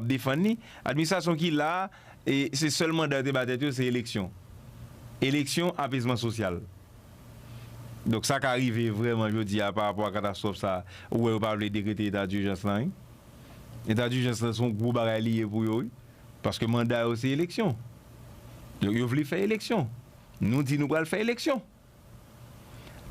défendre, administration qui là, et c'est seulement dans le débat, c'est élection. Élection, apaisement social. Donc ça qui arrive vraiment, je dis, par rapport à la catastrophe, ça, où on parle de décréter l'état d'urgence là. L'état d'urgence là, son gros bagage lié pour eux, parce que le mandat c'est élection. Donc ils veulent faire élection. Nous disons nous allons faire élection.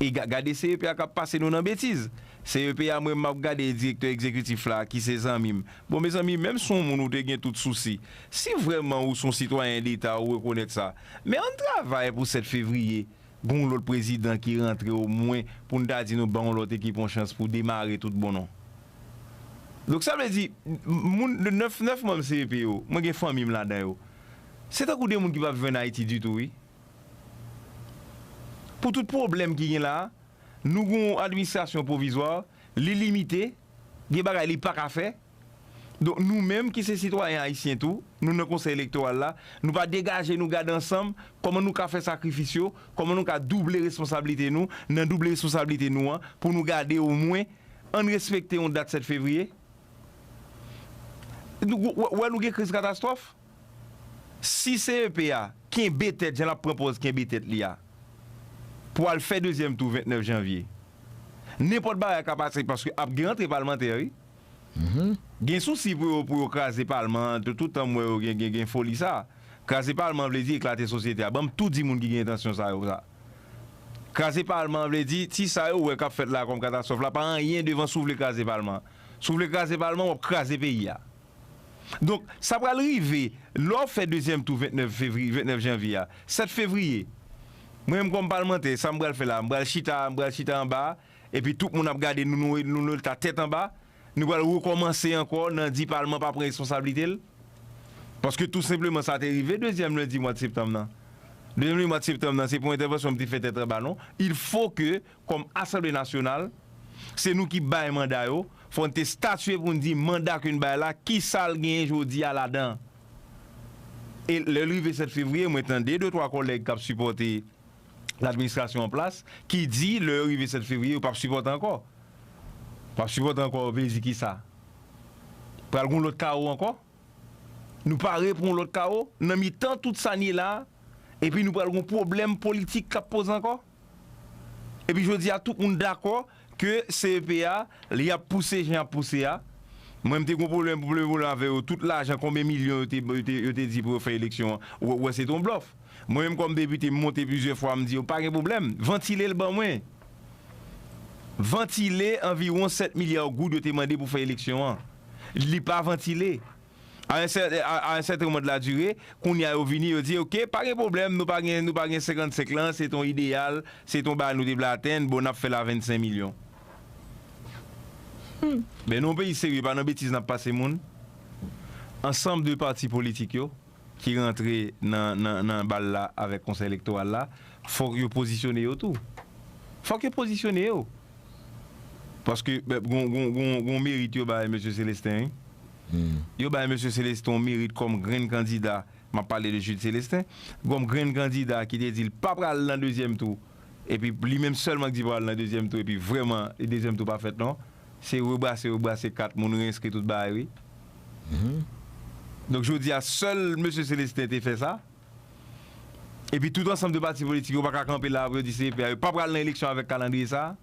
Et regardez CEP a passé nous dans bêtise. CEP a moi m'a regardé directeur exécutif là qui c'est amis. Bon mes amis même son moun ou te gen tout souci. Si vraiment ou son citoyen d'état ou reconnaître ça. Mais on travaille pour 7 février. Bon l'autre président qui rentre au moins pour nous dire nous bon l'autre équipe en chance pour démarrer tout bon non. Donc ça veut dire le 9 membres CEP yo, moi gen famille là-dedans yo. C'est un coup de monde qui va venir en Haïti du tout oui. Pour tout problème qui est là, nous avons une administration provisoire, limitée, des bagages qui pas qu'à faire. Donc nous-mêmes qui sommes citoyens haïtiens tout, nous dans le conseil électoral là, nous pas dégager nous garder ensemble comment nous ca faire sacrifice, comment nous ca doubler responsabilité nous, dans doubler responsabilité nous pour nous garder au moins en respecter une date 7 février. Nous avons une crise catastrophe. Si CEPA qui est bête, je la propose qui est bête liya. Pour le faire deuxième tour 29 janvier. N'importe quoi qui a passé parce que il y a rentré parlementaire. Il y a un souci pour écraser le Parlement, tout le temps, il y a une folie ça. Écraser le Parlement veut dire éclater la société. Bon, tout le monde qui a intention ça. Écraser le Parlement veut dire, si ça est fait là comme catastrophe, là, pas rien devant souffler écraser le Parlement. Souffler écraser le Parlement, on va écraser le pays. Donc, ça va arriver, l'on fait deuxième tour 29 janvier, 7 février. Moi-même comme parlementaire, ça me fait là, je vais chita en bas, et puis tout le monde a regardé nous ta tête en bas, nous allons recommencer encore dans 10 parlements pas prendre responsabilité. Parce que tout simplement ça t'est arrivé deuxième lundi mois de septembre. Deuxième mois de septembre, c'est pour intervention qui fait être ballon. Il faut que, comme Assemblée nationale, c'est nous qui baillons mandat, il faut te statuer pour nous dire mandat qu'une baille là, qui ça le gagne aujourd'hui à là-dedans. Et le 7 février, moi, j'entendais 2-3 collègues qui ont supporté l'administration en place, qui dit le 7 février, ou pas supporter encore. Pas supporter encore, veut dire qui ça? Pour algun l'autre chaos encore? Nous parler pour l'autre chaos? Nous avons mis tant toute ça là, et puis nous parlons de problème politique qui pose encore? Et puis je dis à tout le monde d'accord que CEPA, il a poussé, j'ai poussé à. Moi, j'ai un problème avec tout l'argent, combien de millions tu dit pour faire l'élection, ou c'est ton bluff. Moi-même, comme député, monté plusieurs fois, je me dis, pas de problème, ventiler le ban moins. Ventiler environ 7 milliards de gouttes de demandé pour faire l'élection. Il n'est pas ventilé. À un certain moment de la durée, qu'on y a venu, on dit, ok, pas de problème, nous pas 55 ans, c'est ton idéal, c'est ton bar, nous devons l'atteindre, bon, on a fait la 25 millions. Mais non, pays sérieux, pas dans bêtise, n'a pas passé monde. Ensemble de partis politiques qui rentrent dans le bal là avec le conseil électoral là, faut que vous positionnez autour. Faut que vous positionnez. Parce que on mérite M. Célestin. M. Célestin mérite comme grand candidat. Je parle de Jules Célestin. Comme grand candidat qui te dit pas pour aller dans le deuxième tour. Et puis lui-même seulement qui dit pour aller dans le deuxième tour. Et puis vraiment, le deuxième tour pas fait non. C'est rebrasser 4 moun inscrit tout bas oui. Donc je dis à seul M. Célestin a fait ça. Et puis tout ensemble de partis politiques on pas camper là pour dire c'est pas pour aller dans l'élection avec calendrier ça.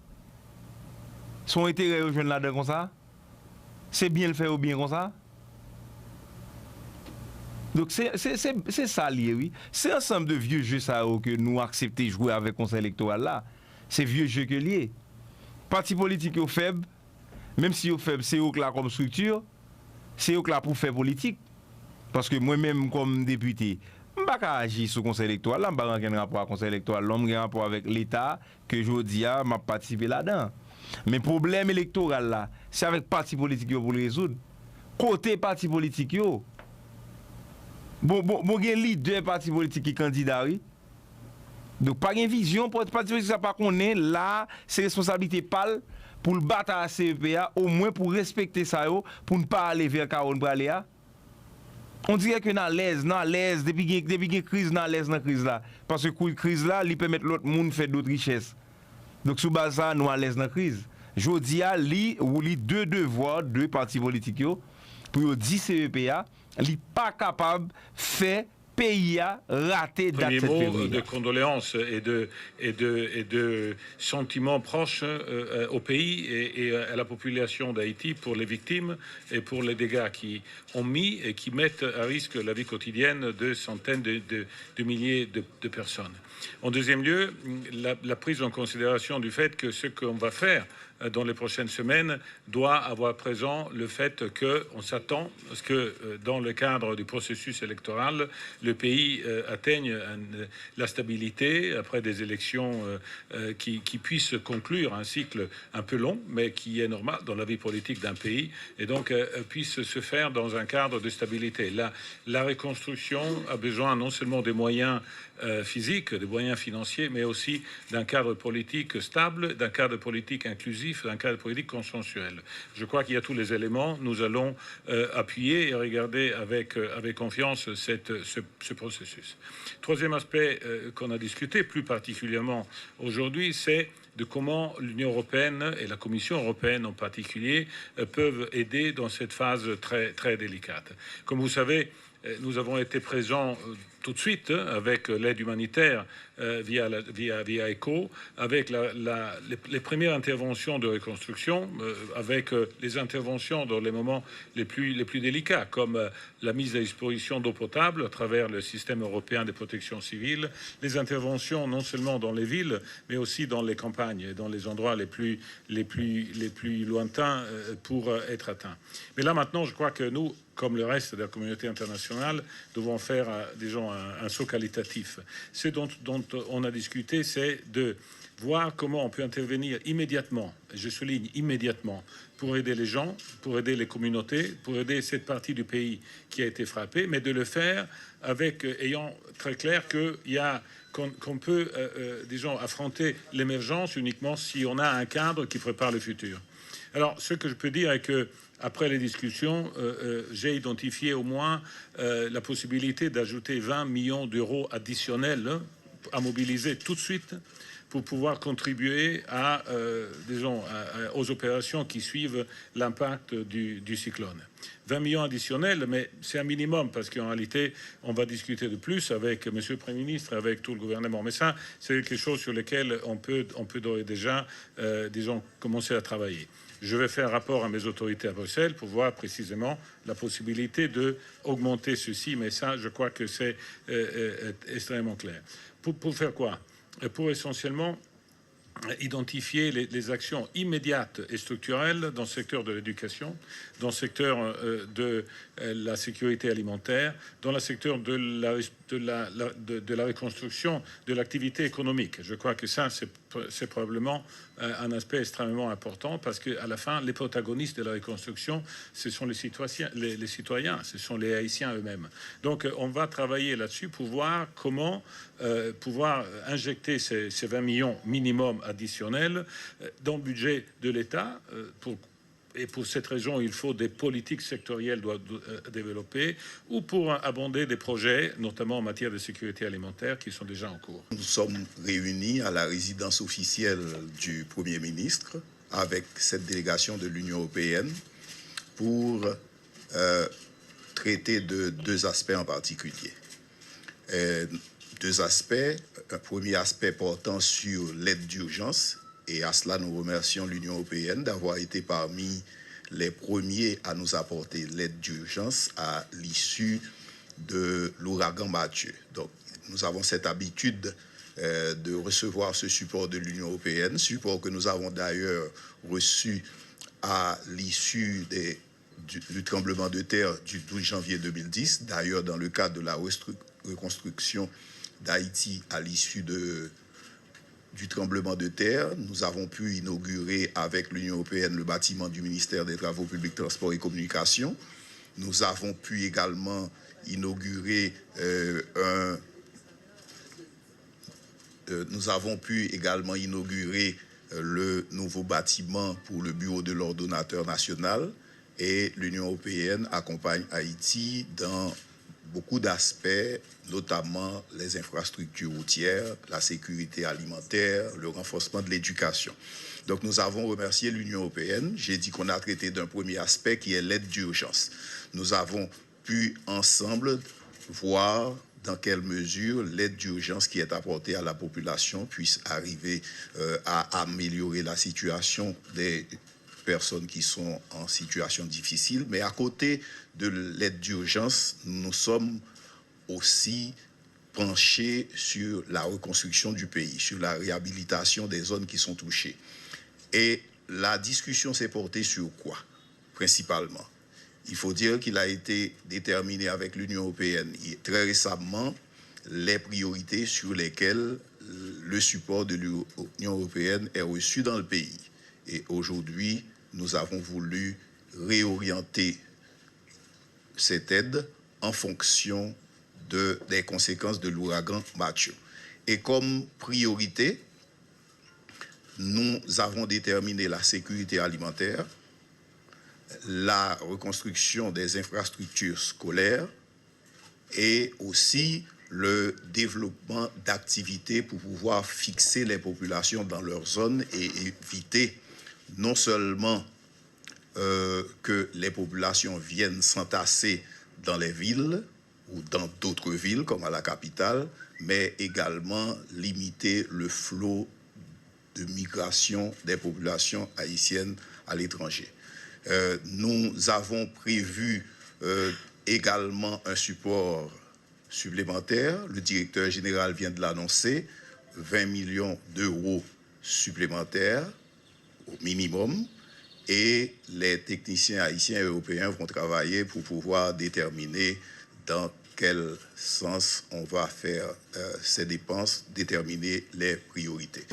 Son intérêt au jeune là-dedans comme ça. C'est bien le faire ou bien comme ça. Donc c'est ça lié oui. C'est ensemble de vieux jeux ça que nous acceptons de jouer avec le conseil électoral là. C'est vieux jeux que lié. Parti politique au faible. Même si vous faites, c'est là comme structure, c'est là pour faire politique. Parce que moi-même, comme député, je ne vais pas agir sur le conseil électoral, je ne vais pas avoir un rapport avec le conseil électoral, je vais un rapport avec l'État que je dis, je vais participer là-dedans. Mais le problème électoral, là, c'est avec les partis politiques pour le résoudre. Côté parti politique, bon, il y a leader parti politique qui est candidat, oui. Donc, pas une vision pour être parti politique, ça pas qu'on est là, c'est responsabilité pâle. Pour le battre à la CEPA, au moins pour respecter ça, pour ne pas aller vers Caron Braléa. On dirait que dans l'aise, depuis qu'il y a crise, dans l'aise, dans la crise là. Parce que la crise là, il permet l'autre monde faire d'autres richesses. Donc, sous base ça, nous à l'aise dans la crise. Je dis à lui, ou lui deux devoirs, deux partis politiques, pour dire CEPA, il n'est pas capable de faire pays a raté date Premier 7 mot février. de condoléances et de sentiments proches au pays et à la population d'Haïti pour les victimes et pour les dégâts qui ont mis et qui mettent à risque la vie quotidienne de centaines de milliers de personnes. En deuxième lieu, la prise en considération du fait que ce qu'on va faire dans les prochaines semaines doit avoir présent le fait qu'on s'attend à ce que dans le cadre du processus électoral, le pays atteigne la stabilité après des élections qui puissent conclure un cycle un peu long, mais qui est normal dans la vie politique d'un pays, et donc puisse se faire dans un cadre de stabilité. La reconstruction a besoin non seulement des moyens physiques, des moyens financiers, mais aussi d'un cadre politique stable, d'un cadre politique inclusif, d'un cadre politique consensuel. Je crois qu'il y a tous les éléments. Nous allons appuyer et regarder avec confiance ce processus. Troisième aspect qu'on a discuté plus particulièrement aujourd'hui, c'est de comment l'Union européenne et la Commission européenne en particulier peuvent aider dans cette phase très, très délicate. Comme vous savez, nous avons été présents tout de suite avec l'aide humanitaire via ECHO, avec les premières interventions de reconstruction, avec les interventions dans les moments les plus délicats, comme la mise à disposition d'eau potable à travers le système européen de protection civile, les interventions non seulement dans les villes, mais aussi dans les campagnes, dans les endroits les plus lointains pour être atteints. Mais là maintenant, je crois que nous, comme le reste de la communauté internationale, devons faire, disons, un saut qualitatif. Ce dont on a discuté, c'est de voir comment on peut intervenir immédiatement, et je souligne immédiatement, pour aider les gens, pour aider les communautés, pour aider cette partie du pays qui a été frappée, mais de le faire avec ayant très clair qu'on peut, disons, affronter l'émergence uniquement si on a un cadre qui prépare le futur. Alors, ce que je peux dire est que après les discussions, j'ai identifié au moins la possibilité d'ajouter 20 millions d'euros additionnels à mobiliser tout de suite pour pouvoir contribuer aux opérations qui suivent l'impact du cyclone. 20 millions additionnels, mais c'est un minimum parce qu'en réalité, on va discuter de plus avec Monsieur le Premier ministre, avec tout le gouvernement. Mais ça, c'est quelque chose sur lequel on peut d'ores et déjà, disons, commencer à travailler. Je vais faire un rapport à mes autorités à Bruxelles pour voir précisément la possibilité d'augmenter ceci, mais ça, je crois que c'est extrêmement clair. Pour faire quoi? Pour essentiellement identifier les actions immédiates et structurelles dans le secteur de l'éducation, dans le secteur de la sécurité alimentaire, dans le secteur de la reconstruction de l'activité économique. Je crois que ça, c'est probablement un aspect extrêmement important parce qu'à la fin, les protagonistes de la reconstruction, ce sont les citoyens, ce sont les Haïtiens eux-mêmes. Donc, on va travailler là-dessus pour voir comment pouvoir injecter ces 20 millions minimum additionnels dans le budget de l'État et pour cette raison, il faut des politiques sectorielles développer ou pour abonder des projets, notamment en matière de sécurité alimentaire, qui sont déjà en cours. Nous sommes réunis à la résidence officielle du Premier ministre avec cette délégation de l'Union européenne pour traiter de deux aspects en particulier. Deux aspects. Un premier aspect portant sur l'aide d'urgence. Et à cela, nous remercions l'Union européenne d'avoir été parmi les premiers à nous apporter l'aide d'urgence à l'issue de l'ouragan Mathieu. Donc, nous avons cette habitude de recevoir ce support de l'Union européenne, support que nous avons d'ailleurs reçu à l'issue du tremblement de terre du 12 janvier 2010, d'ailleurs dans le cadre de la reconstruction d'Haïti à l'issue du tremblement de terre. Nous avons pu inaugurer avec l'Union européenne le bâtiment du ministère des Travaux publics, Transports et Communications. Nous avons pu également inaugurer le nouveau bâtiment pour le bureau de l'ordonnateur national, et l'Union européenne accompagne Haïti dans beaucoup d'aspects, notamment les infrastructures routières, la sécurité alimentaire, le renforcement de l'éducation. Donc nous avons remercié l'Union européenne. J'ai dit qu'on a traité d'un premier aspect qui est l'aide d'urgence. Nous avons pu ensemble voir dans quelle mesure l'aide d'urgence qui est apportée à la population puisse arriver à améliorer la situation des personnes qui sont en situation difficile. Mais à côté de l'aide d'urgence, nous sommes aussi penchés sur la reconstruction du pays, sur la réhabilitation des zones qui sont touchées. Et la discussion s'est portée sur quoi, principalement? Il faut dire qu'il a été déterminé avec l'Union européenne très récemment les priorités sur lesquelles le support de l'Union européenne est reçu dans le pays. Et aujourd'hui, nous avons voulu réorienter cette aide en fonction des conséquences de l'ouragan Matthew. Et comme priorité, nous avons déterminé la sécurité alimentaire, la reconstruction des infrastructures scolaires et aussi le développement d'activités pour pouvoir fixer les populations dans leur zone et éviter non seulement que les populations viennent s'entasser dans les villes ou dans d'autres villes comme à la capitale, mais également limiter le flot de migration des populations haïtiennes à l'étranger. Nous avons prévu également un support supplémentaire. Le directeur général vient de l'annoncer, 20 millions d'euros supplémentaires au minimum. Et les techniciens haïtiens et européens vont travailler pour pouvoir déterminer dans quel sens on va faire ces dépenses, déterminer les priorités.